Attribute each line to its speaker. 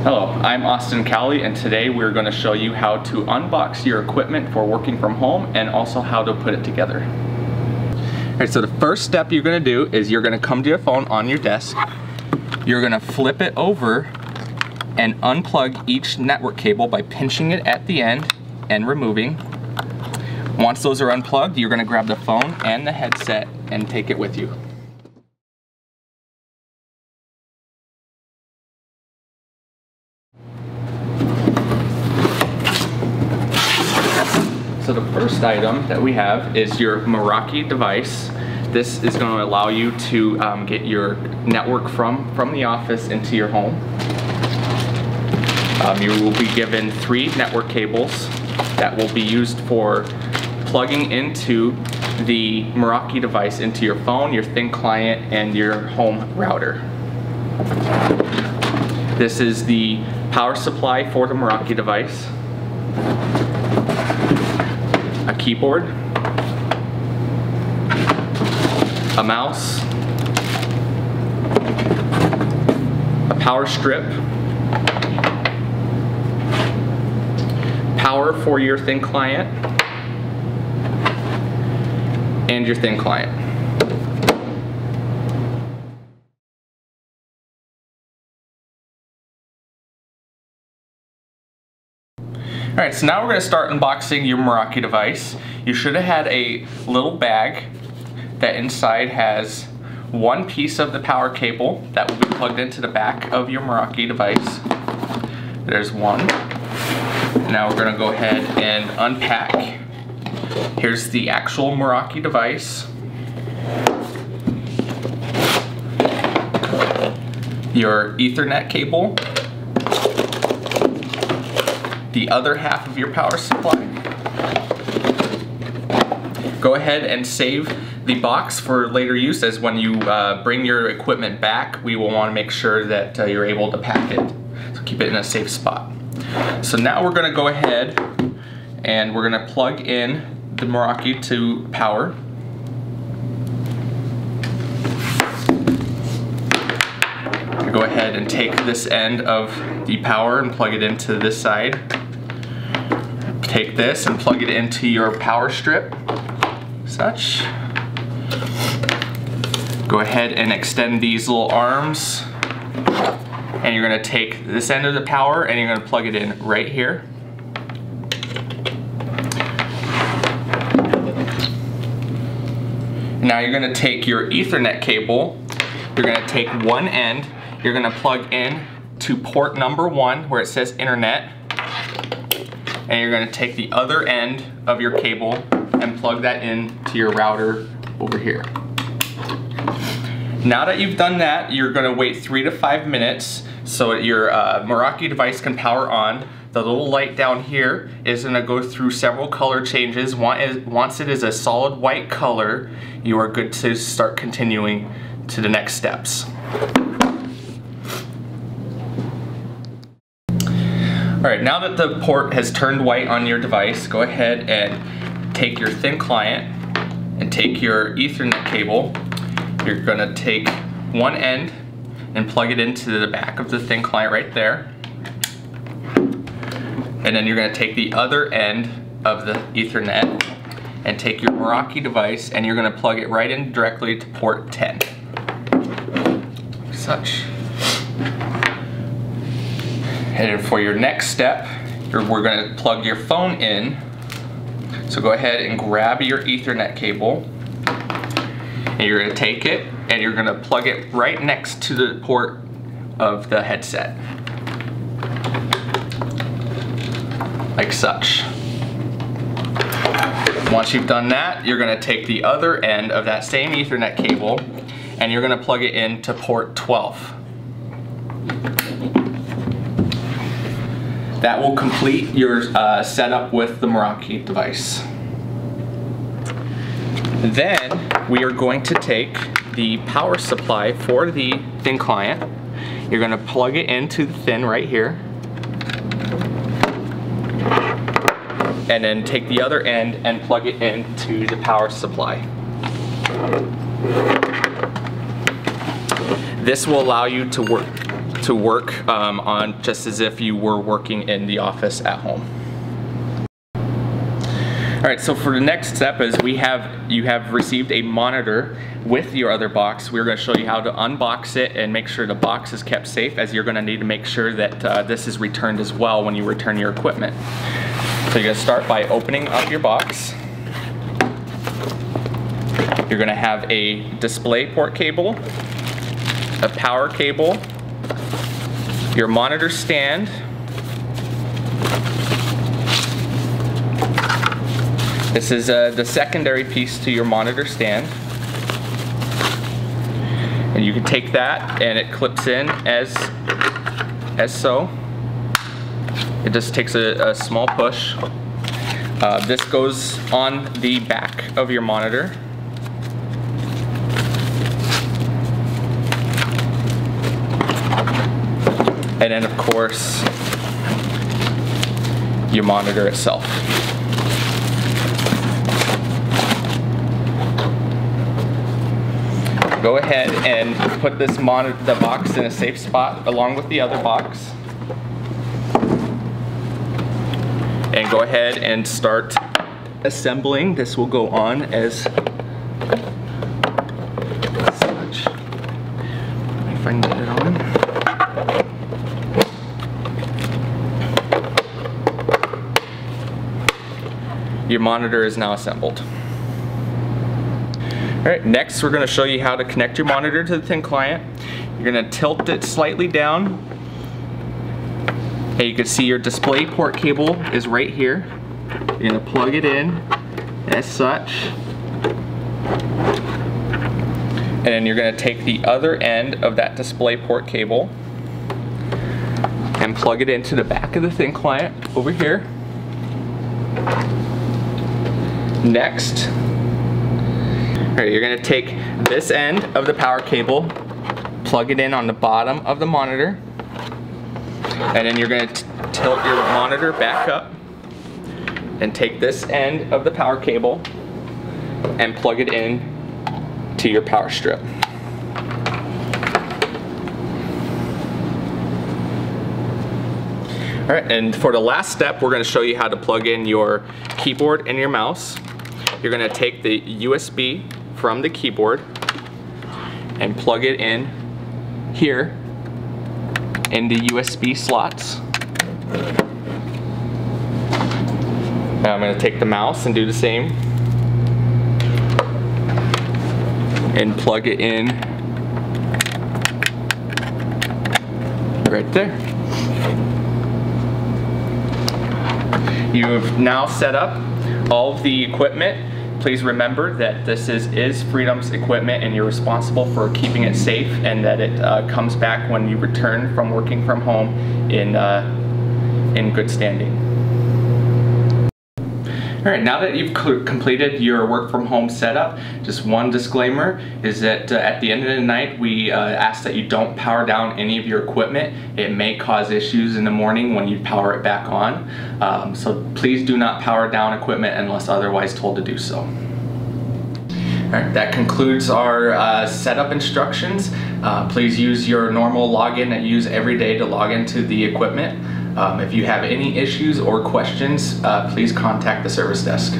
Speaker 1: Hello, I'm Austin Cowley, and today we're going to show you how to unbox your equipment for working from home and also how to put it together. Alright, so the first step you're going to do is you're going to come to your phone on your desk. You're going to flip it over and unplug each network cable by pinching it at the end and removing. Once those are unplugged, you're going to grab the phone and the headset and take it with you. So the first item that we have is your Meraki device. This is going to allow you to get your network from the office into your home. You will be given 3 network cables that will be used for plugging into the Meraki device into your phone, your thin client, and your home router. This is the power supply for the Meraki device. A keyboard, a mouse, a power strip, power for your thin client, and your thin client. Alright, so now we're going to start unboxing your Meraki device. You should have had a little bag that inside has one piece of the power cable that will be plugged into the back of your Meraki device. There's one. Now we're going to go ahead and unpack. Here's the actual Meraki device. Your Ethernet cable. The other half of your power supply. Go ahead and save the box for later use, as when you bring your equipment back, we will want to make sure that you're able to pack it. So keep it in a safe spot. So now we're going to go ahead and we're going to plug in the Meraki to power. Go ahead and take this end of the power and plug it into this side. Take this and plug it into your power strip, such. Go ahead and extend these little arms, and you're going to take this end of the power and you're going to plug it in right here. Now you're going to take your Ethernet cable, you're going to take one end, you're going to plug in to port number 1 where it says internet, and you're going to take the other end of your cable and plug that in to your router over here. Now that you've done that, you're going to wait 3 to 5 minutes so that your Meraki device can power on. The little light down here is going to go through several color changes. Once it is a solid white color, you are good to start continuing to the next steps. Alright, now that the port has turned white on your device, go ahead and take your thin client and take your Ethernet cable. You're going to take one end and plug it into the back of the thin client right there. And then you're going to take the other end of the Ethernet and take your Meraki device and you're going to plug it right in directly to port 10. Such. And then for your next step, we're going to plug your phone in. So go ahead and grab your Ethernet cable, and you're going to take it and you're going to plug it right next to the port of the headset, like such. Once you've done that, you're going to take the other end of that same Ethernet cable and you're going to plug it into port 12. That will complete your setup with the Meraki device. Then we are going to take the power supply for the thin client. You're going to plug it into the thin right here. And then take the other end and plug it into the power supply. This will allow you to to work on just as if you were working in the office at home. All right, so for the next step is you have received a monitor with your other box. We're going to show you how to unbox it and make sure the box is kept safe, as you're going to need to make sure that this is returned as well when you return your equipment. So you're going to start by opening up your box. You're going to have a display port cable, a power cable, your monitor stand, this is the secondary piece to your monitor stand, and you can take that and it clips in as so. It just takes a small push. This goes on the back of your monitor. And then of course, your monitor itself. Go ahead and put the box in a safe spot along with the other box. And go ahead and start assembling. This will go on as such. If I can get it on. Your monitor is now assembled. Alright, next we're going to show you how to connect your monitor to the thin client. You're going to tilt it slightly down. And you can see your display port cable is right here. You're going to plug it in as such. And then you're going to take the other end of that display port cable and plug it into the back of the thin client over here. Next, you're going to take this end of the power cable, plug it in on the bottom of the monitor, and then you're going to tilt your monitor back up and take this end of the power cable and plug it in to your power strip. Alright, and for the last step, we're going to show you how to plug in your keyboard and your mouse. You're going to take the USB from the keyboard and plug it in here in the USB slots. Now I'm going to take the mouse and do the same and plug it in right there. You have now set up all of the equipment. Please remember that this is Freedom's equipment and you're responsible for keeping it safe, and that it comes back when you return from working from home in good standing. Alright, now that you've completed your work from home setup, just one disclaimer is that at the end of the night we ask that you don't power down any of your equipment. It may cause issues in the morning when you power it back on. So please do not power down equipment unless otherwise told to do so. Alright, that concludes our setup instructions. Please use your normal login that you use every day to log into the equipment. If you have any issues or questions, please contact the service desk.